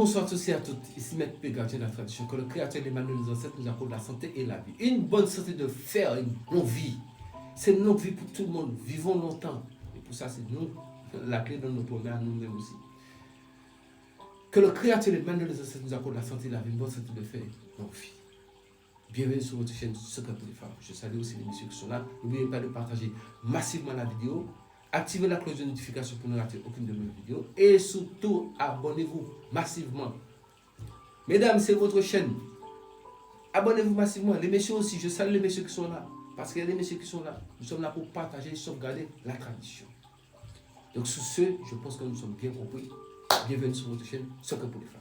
Bonsoir tous et à toutes, ici Maître P. gardien de la tradition, que le Créateur des de nos ancêtres nous accorde la santé et la vie. Une bonne santé de faire une longue vie. C'est une longue vie pour tout le monde, vivons longtemps. Et pour ça, c'est nous, la clé de nos promesses à nous-mêmes aussi. Que le Créateur des de nos ancêtres nous accorde la santé et la vie, une bonne santé de faire une longue vie. Bienvenue sur votre chaîne Secret pour les femmes. Je salue aussi les messieurs qui sont là. N'oubliez pas de partager massivement la vidéo. Activez la cloche de notification pour ne rater aucune de mes vidéos. Et surtout, abonnez-vous massivement. Mesdames, c'est votre chaîne. Abonnez-vous massivement. Les messieurs aussi, je salue les messieurs qui sont là. Parce qu'il y a des messieurs qui sont là. Nous sommes là pour partager et sauvegarder la tradition. Donc, sur ce, je pense que nous sommes bien compris. Bienvenue sur votre chaîne Secret pour les femmes.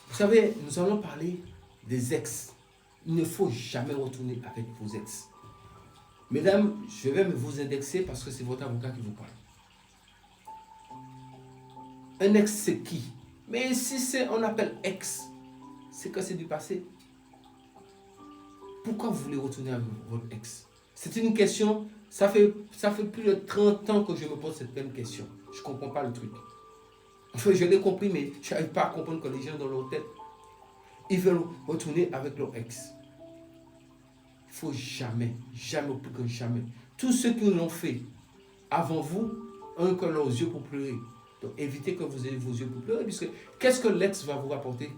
Vous savez, nous allons parler des ex. Il ne faut jamais retourner avec vos ex. Mesdames, je vais vous indexer parce que c'est votre avocat qui vous parle. Un ex, c'est qui? Mais si on appelle ex, c'est que c'est du passé. Pourquoi vous voulez retourner avec votre ex? C'est une question, ça fait plus de 30 ans que je me pose cette même question. Je ne comprends pas le truc. Enfin, je l'ai compris, mais je n'arrive pas à comprendre que les gens dans leur tête, ils veulent retourner avec leur ex. Il ne faut jamais, jamais plus que jamais. Tous ceux qui l'ont fait avant vous ont que leurs yeux pour pleurer. Donc évitez que vous ayez vos yeux pour pleurer, puisque qu'est-ce que l'ex va vous rapporter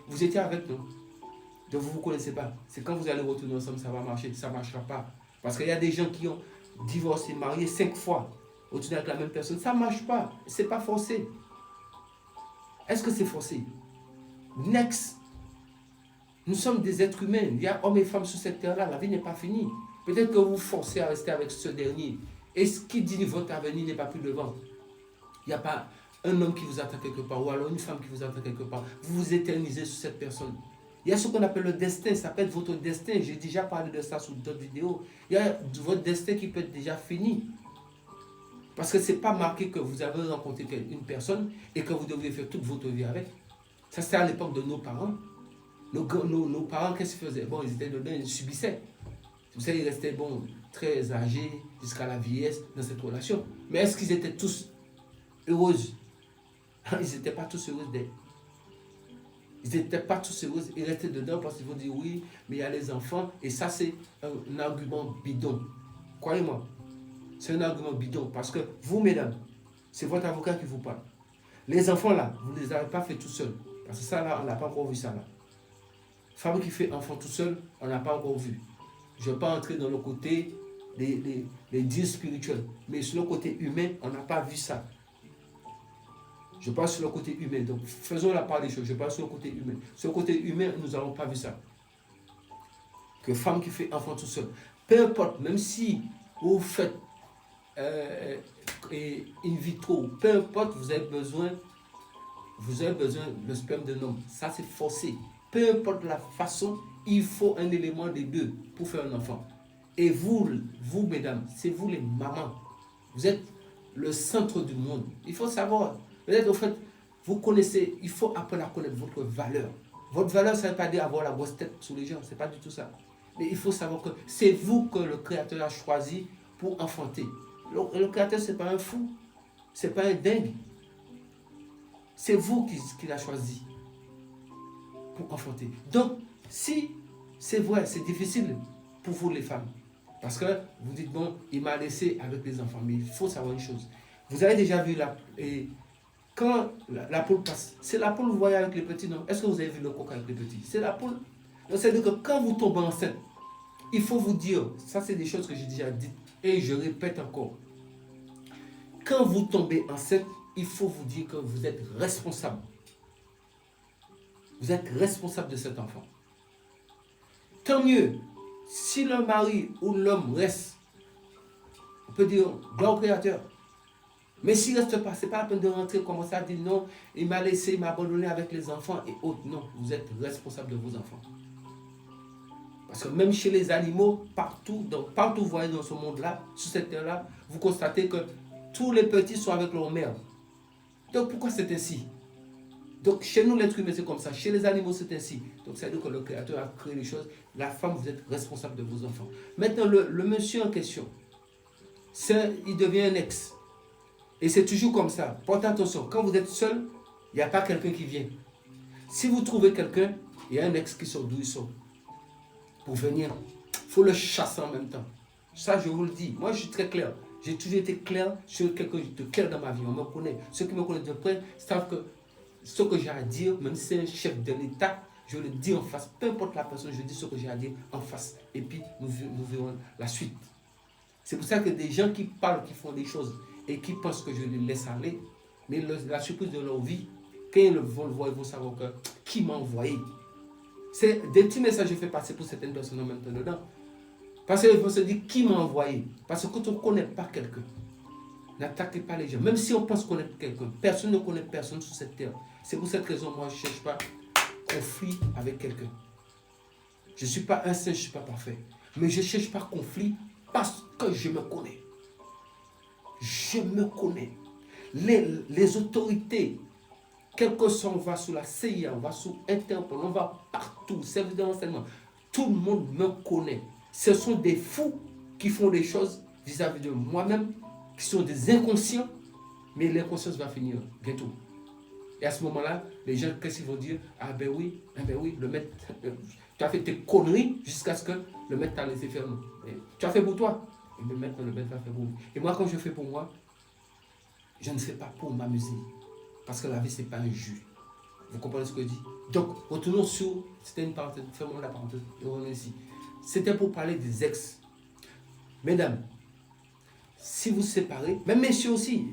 vous étiez avec nous. Donc vous ne vous connaissez pas. C'est quand vous allez retourner ensemble, ça va marcher, ça ne marchera pas. Parce qu'il y a des gens qui ont divorcé, marié 5 fois, retourner avec la même personne, ça ne marche pas. Ce n'est pas forcé. Est-ce que c'est forcé? Next. Nous sommes des êtres humains. Il y a hommes et femmes sur cette terre-là. La vie n'est pas finie. Peut-être que vous forcez à rester avec ce dernier. Et ce qui dit votre avenir n'est pas plus devant. Il n'y a pas un homme qui vous attend quelque part ou alors une femme qui vous attend quelque part. Vous vous éternisez sur cette personne. Il y a ce qu'on appelle le destin. Ça peut être votre destin. J'ai déjà parlé de ça sur d'autres vidéos. Il y a votre destin qui peut être déjà fini. Parce que ce n'est pas marqué que vous avez rencontré une personne et que vous devez faire toute votre vie avec. Ça, c'était à l'époque de nos parents. Nos parents, qu'est-ce qu'ils faisaient? Bon, ils étaient dedans, ils subissaient. Vous savez, ils restaient très âgés jusqu'à la vieillesse dans cette relation. Mais est-ce qu'ils étaient tous heureux? Ils n'étaient pas tous heureux d'être. Ils n'étaient pas tous heureux. Ils restaient dedans parce qu'ils vont dire oui, mais il y a les enfants. Et ça, c'est un argument bidon. Croyez-moi, c'est un argument bidon. Parce que vous, mesdames, c'est votre avocat qui vous parle. Les enfants, là, vous ne les avez pas fait tout seuls. Parce que ça, là, on n'a pas encore vu ça, là. Femme qui fait enfant tout seul, on n'a pas encore vu. Je ne vais pas entrer dans le côté des dires spirituels. Mais sur le côté humain, on n'a pas vu ça. Je parle sur le côté humain. Donc, faisons la part des choses. Je parle sur le côté humain. Sur le côté humain, nous n'avons pas vu ça. Que femme qui fait enfant tout seul. Peu importe, même si vous faites in vitro, peu importe, vous avez besoin du sperme d'un homme. Ça, c'est forcé. Peu importe la façon, il faut un élément des deux pour faire un enfant. Et vous mesdames, c'est vous les mamans. Vous êtes le centre du monde. Il faut savoir. Peut-être au fait, vous connaissez, il faut apprendre à connaître votre valeur. Votre valeur, ça ne veut pas dire avoir la grosse tête sous les gens. Ce n'est pas du tout ça. Mais il faut savoir que c'est vous que le Créateur a choisi pour enfanter. Le Créateur, ce n'est pas un fou. Ce n'est pas un dingue. C'est vous qui l'a choisi pour enfanter. Donc, si c'est vrai, c'est difficile pour vous les femmes. Parce que vous dites, bon, il m'a laissé avec les enfants. Mais il faut savoir une chose. Vous avez déjà vu quand la poule passe, c'est la poule que vous voyez avec les petits, non? Est-ce que vous avez vu le coq avec les petits? C'est la poule. Donc, c'est-à-dire que quand vous tombez enceinte, il faut vous dire, ça c'est des choses que j'ai déjà dites, et je répète encore. Quand vous tombez enceinte, il faut vous dire que vous êtes responsable. Vous êtes responsable de cet enfant. Tant mieux, si le mari ou l'homme reste, on peut dire, gloire au Créateur. Mais s'il ne reste pas, ce n'est pas la peine de rentrer, commencer à dire non, il m'a laissé, il m'a abandonné avec les enfants et autres. Non, vous êtes responsable de vos enfants. Parce que même chez les animaux, partout vous voyez dans ce monde-là, sur cette terre-là, vous constatez que tous les petits sont avec leur mère. Donc pourquoi c'est ainsi? Donc chez nous, l'être humain, c'est comme ça. Chez les animaux, c'est ainsi. Donc ça veut dire que le Créateur a créé les choses. La femme, vous êtes responsable de vos enfants. Maintenant, le monsieur en question, il devient un ex. Et c'est toujours comme ça. Portez attention, quand vous êtes seul, il n'y a pas quelqu'un qui vient. Si vous trouvez quelqu'un, il y a un ex qui sort d'où il sort. Pour venir, il faut le chasser en même temps. Ça, je vous le dis. Moi, je suis très clair. J'ai toujours été clair sur quelque chose de clair dans ma vie. On me connaît. Ceux qui me connaissent de près savent que ce que j'ai à dire, même si c'est un chef de l'État, je le dis en face. Peu importe la personne, je dis ce que j'ai à dire en face. Et puis, nous verrons la suite. C'est pour ça que des gens qui parlent, qui font des choses et qui pensent que je les laisse aller, mais la surprise de leur vie, quand ils vont le voir, ils vont savoir que qui m'a envoyé. C'est des petits messages que je fais passer pour certaines personnes en même temps dedans. Parce qu'ils vont se dire qui m'a envoyé. Parce que quand on ne connaît pas quelqu'un, n'attaquez pas les gens. Même si on pense connaître quelqu'un, personne ne connaît personne sur cette terre. C'est pour cette raison, moi, je ne cherche pas conflit avec quelqu'un. Je ne suis pas un saint, je ne suis pas parfait. Mais je ne cherche pas conflit parce que je me connais. Je me connais. Les autorités, quel que soit, on va sous la CIA, on va sous Interpol, on va partout, service de renseignement. Tout le monde me connaît. Ce sont des fous qui font des choses vis-à-vis de moi-même, qui sont des inconscients, mais l'inconscience va finir bientôt. Et à ce moment-là, les gens, qu'est-ce qu'ils vont dire? Ah ben oui, le maître, tu as fait tes conneries jusqu'à ce que le maître t'a laissé faire. Tu as fait pour toi. Et le maître va faire pour vous. Et moi, quand je fais pour moi, je ne fais pas pour m'amuser. Parce que la vie, ce n'est pas un jeu. Vous comprenez ce que je dis? Donc, retournons sur... C'était une parenthèse, fermons la parenthèse et revenons ici. C'était pour parler des ex. Mesdames, si vous séparez, même messieurs aussi,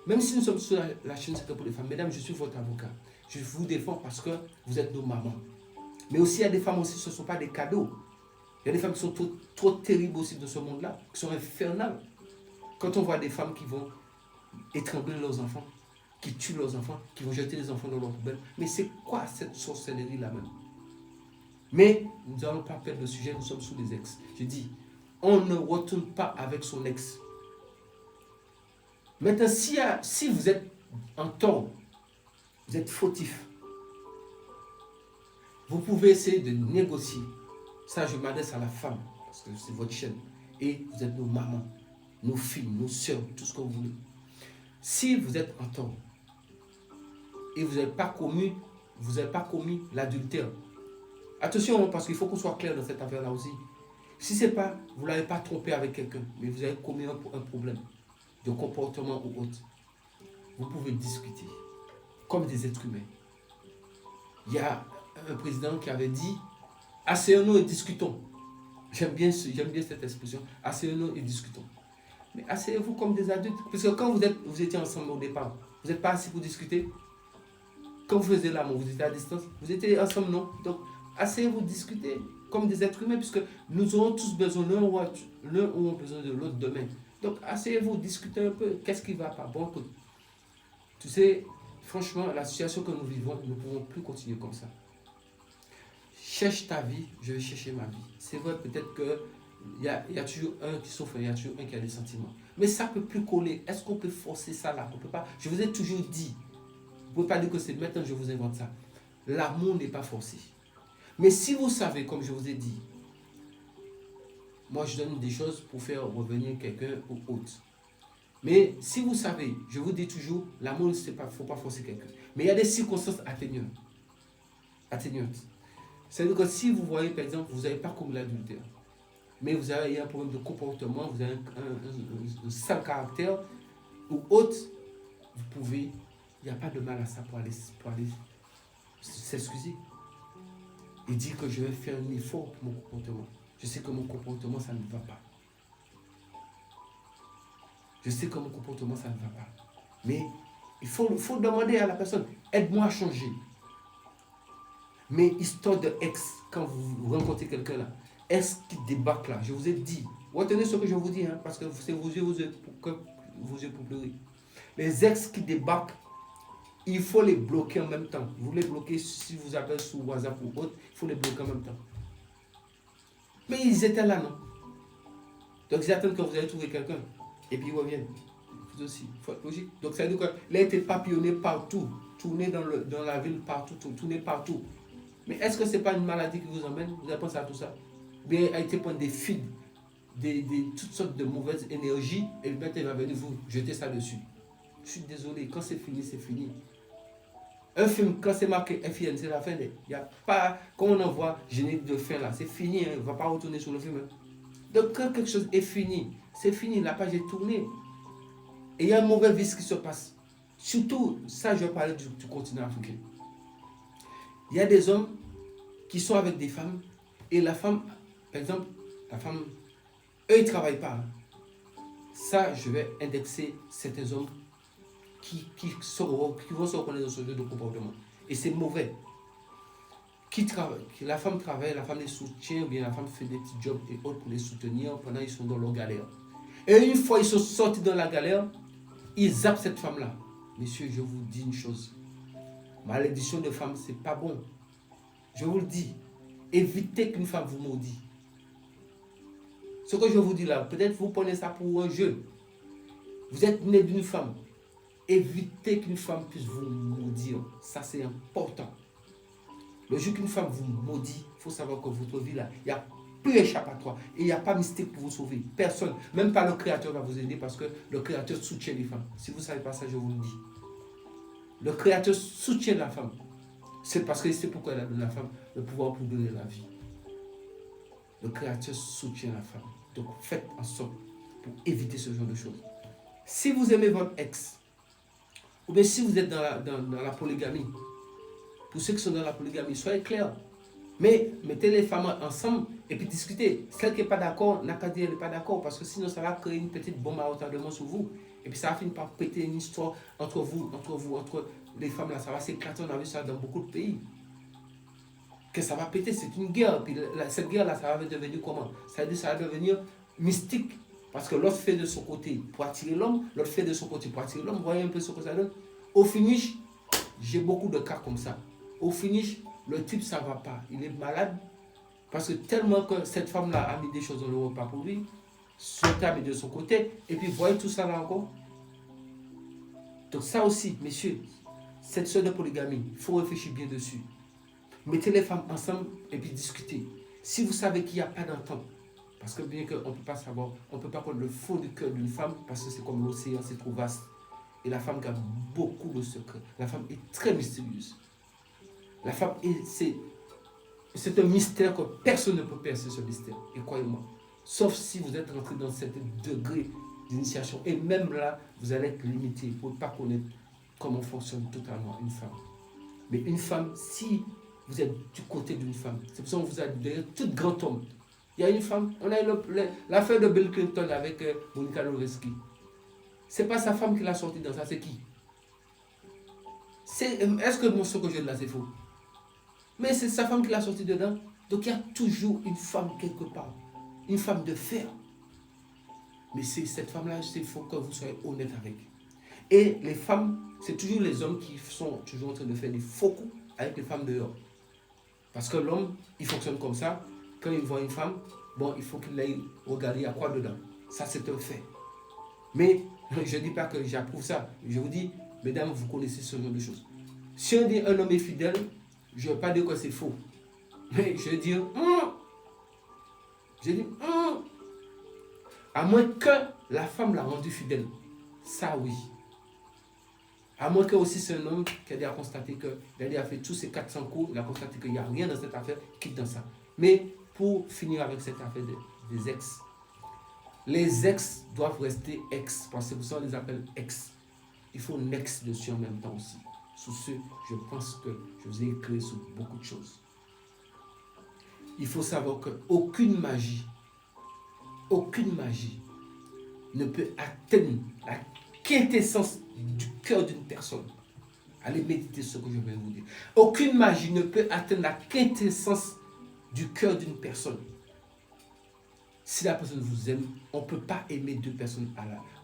même si nous sommes sur la chaîne Secret pour les femmes, mesdames, je suis votre avocat. Je vous défends parce que vous êtes nos mamans. Mais aussi, il y a des femmes aussi, ce ne sont pas des cadeaux. Il y a des femmes qui sont trop terribles aussi dans ce monde-là, qui sont infernales. Quand on voit des femmes qui vont étrangler leurs enfants, qui tuent leurs enfants, qui vont jeter les enfants dans leur poubelle, mais c'est quoi cette sorcellerie-là même? Mais nous n'allons pas perdre le sujet, nous sommes sous les ex. Je dis, on ne retourne pas avec son ex. Maintenant, si vous êtes en tort, vous êtes fautif, vous pouvez essayer de négocier. Ça, je m'adresse à la femme, parce que c'est votre chaîne. Et vous êtes nos mamans, nos filles, nos soeurs, tout ce que vous voulez. Si vous êtes en tort, et vous n'avez pas commis l'adultère, attention, parce qu'il faut qu'on soit clair dans cette affaire-là aussi. Si c'est pas, vous ne l'avez pas trompé avec quelqu'un, mais vous avez commis un problème de comportement ou autre, vous pouvez discuter comme des êtres humains. Il y a un président qui avait dit « Asseyons-nous et discutons ». J'aime bien cette expression, « Asseyons-nous et discutons ». Mais asseyez-vous comme des adultes. Parce que quand vous étiez ensemble au départ, vous n'êtes pas assis pour discuter. Quand vous faisiez l'amour, vous étiez à distance, vous étiez ensemble, non? Donc, asseyez-vous, discutez comme des êtres humains, puisque nous aurons tous besoin, l'un aura besoin de l'autre demain. Donc, asseyez-vous, discutez un peu. Qu'est-ce qui ne va pas? Bon, écoute, tu sais, franchement, la situation que nous vivons, nous ne pouvons plus continuer comme ça. Cherche ta vie, je vais chercher ma vie. C'est vrai, peut-être qu'il y a toujours un qui souffre, il y a toujours un qui a des sentiments. Mais ça ne peut plus coller. Est-ce qu'on peut forcer ça là? On peut pas. Je vous ai toujours dit, vous ne pouvez pas dire que c'est maintenant que je vous invente ça. L'amour n'est pas forcé. Mais si vous savez, comme je vous ai dit, moi je donne des choses pour faire revenir quelqu'un ou autre. Mais si vous savez, je vous dis toujours, l'amour, il ne faut pas forcer quelqu'un. Mais il y a des circonstances atténuantes. C'est-à-dire que si vous voyez, par exemple, vous n'avez pas commis l'adultère, mais vous avez un problème de comportement, vous avez un sale caractère ou autre, vous pouvez, il n'y a pas de mal à ça pour aller s'excuser. Et dire que je vais faire un effort pour mon comportement. Je sais que mon comportement, ça ne va pas. Je sais que mon comportement, ça ne va pas. Mais il faut demander à la personne, aide-moi à changer. Mais histoire de ex, quand vous rencontrez quelqu'un là, ex qui débarque là, je vous ai dit, retenez ce que je vous dis, hein, parce que c'est vos yeux pour pleurer. Les ex qui débarquent, il faut les bloquer en même temps. Vous les bloquez si vous appelez sous WhatsApp ou autre, il faut les bloquer en même temps. Mais ils étaient là, non? Donc ils attendent que vous allez trouver quelqu'un. Et puis ils reviennent. Vous aussi, il faut être logique. Donc ça veut dire qu'il a été papillonné partout, tourné dans la ville partout, tourné partout. Mais est-ce que ce n'est pas une maladie qui vous emmène? Vous avez pensé à tout ça? Bien, il a été prendre des fils toutes sortes de mauvaises énergies et le maître va venir vous jeter ça dessus. Je suis désolé, quand c'est fini, c'est fini. Un film, quand c'est marqué FIN, c'est la fin. Il n'y a pas, comme on en voit, générique de fin là, c'est fini, hein, on ne va pas retourner sur le film. Hein. Donc quand quelque chose est fini, c'est fini, la page est tournée. Et il y a un mauvais vice qui se passe. Surtout, ça je vais parler du continent africain. Il y a des hommes qui sont avec des femmes et la femme, par exemple, la femme, eux ils ne travaillent pas. Hein. Ça, je vais indexer certains hommes qui vont se reconnaître dans ce jeu de comportement. Et c'est mauvais. La femme travaille, la femme les soutient, ou bien la femme fait des petits jobs et autres pour les soutenir pendant qu'ils sont dans leur galère. Et une fois ils sont sortis dans la galère, ils zappent cette femme-là. Messieurs, je vous dis une chose. Malédiction de femme, c'est pas bon. Je vous le dis. Évitez qu'une femme vous maudit. Ce que je vous dis là, peut-être vous prenez ça pour un jeu. Vous êtes né d'une femme. Évitez qu'une femme puisse vous maudire. Ça, c'est important. Le jour qu'une femme vous maudit, il faut savoir que votre vie là, il n'y a plus échappatoire. Et il n'y a pas mystique pour vous sauver. Personne, même pas le Créateur va vous aider parce que le Créateur soutient les femmes. Si vous ne savez pas ça, je vous le dis. Le Créateur soutient la femme. C'est parce que c'est pourquoi il a donné la femme le pouvoir pour donner la vie. Le Créateur soutient la femme. Donc faites en sorte pour éviter ce genre de choses. Si vous aimez votre ex, ou bien si vous êtes dans la polygamie, pour ceux qui sont dans la polygamie, soyez clairs. Mais mettez les femmes ensemble et puis discutez. Celle qui n'est pas d'accord, n'a qu'à dire qu'elle n'est pas d'accord parce que sinon ça va créer une petite bombe à retardement sur vous. Et puis ça va finir par péter une histoire entre les femmes là. Ça va s'éclater, on a vu ça dans beaucoup de pays. Que ça va péter, c'est une guerre. Puis cette guerre-là, ça va devenir comment? Ça va devenir mystique. Parce que l'autre fait de son côté pour attirer l'homme, l'autre fait de son côté pour attirer l'homme. Vous voyez un peu ce que ça donne. Au finish, j'ai beaucoup de cas comme ça. Au finish, le type, ça ne va pas. Il est malade. Parce que tellement que cette femme-là a mis des choses dans le repas pour lui, son a mis de son côté, et puis vous voyez tout ça là encore. Donc ça aussi, messieurs, cette sorte de polygamie, il faut réfléchir bien dessus. Mettez les femmes ensemble et puis discutez. Si vous savez qu'il n'y a pas d'entente, parce que bien qu'on ne peut pas savoir, on ne peut pas connaître le fond du cœur d'une femme, parce que c'est comme l'océan, c'est trop vaste. Et la femme garde beaucoup de secrets. La femme est très mystérieuse. La femme, c'est un mystère que personne ne peut percer, ce mystère. Et croyez-moi, sauf si vous êtes rentré dans cet degré d'initiation. Et même là, vous allez être limité pour ne pas connaître comment fonctionne totalement une femme. Mais une femme, si vous êtes du côté d'une femme, c'est pour ça qu'on vous a derrière tout grand homme. Il y a une femme, on a eu l'affaire de Bill Clinton avec Monica Lewinsky. C'est pas sa femme qui l'a sorti dans ça, c'est qui? Est-ce que ce que je dis là, c'est faux? Mais c'est sa femme qui l'a sorti dedans. Donc il y a toujours une femme quelque part. Une femme de fer. Mais c'est cette femme-là, il faut que vous soyez honnête avec. Et les femmes, c'est toujours les hommes qui sont toujours en train de faire des faux coups avec les femmes dehors. Parce que l'homme, il fonctionne comme ça. Quand il voit une femme, bon, il faut qu'il aille regarder à quoi dedans. Ça, c'est un fait. Mais je ne dis pas que j'approuve ça. Je vous dis, mesdames, vous connaissez ce genre de choses. Si on dit un homme est fidèle, je ne vais pas dire que c'est faux. Mais je vais dire, à moins que la femme l'a rendu fidèle. Ça, oui. À moins que aussi c'est un homme qui a déjà constaté qu'il a fait tous ses 400 coups, il a constaté qu'il n'y a rien dans cette affaire, il quitte dans ça. Mais pour finir avec cette affaire des ex, les ex doivent rester ex, parce que c'est pour ça qu'on les appelle ex. Il faut next dessus en même temps aussi. Sous ce, je pense que je vous ai écrit sur beaucoup de choses. Il faut savoir qu'aucune magie ne peut atteindre la quintessence du cœur d'une personne. Allez méditer ce que je vais vous dire. Aucune magie ne peut atteindre la quintessence du cœur d'une personne. Si la personne vous aime, on ne peut pas aimer deux personnes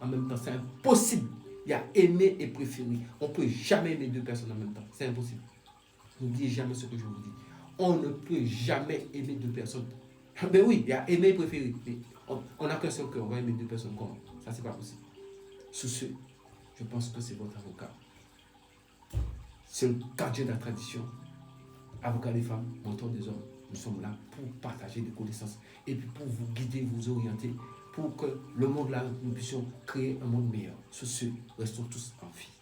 en même temps. C'est impossible. Il y a aimer et préférer. On ne peut jamais aimer deux personnes en même temps. C'est impossible. N'oubliez jamais ce que je vous dis. On ne peut jamais aimer deux personnes. Ben oui, il y a aimer et préférer. Mais on n'a qu'un seul cœur. On va aimer deux personnes comment? Ça, c'est pas possible. Sous ce, je pense que c'est votre avocat. C'est le gardien de la tradition. Avocat des femmes, mentor des hommes. Nous sommes là pour partager des connaissances et puis pour vous guider, vous orienter, pour que le monde là, nous puissions créer un monde meilleur. Sur ce, restons tous en vie.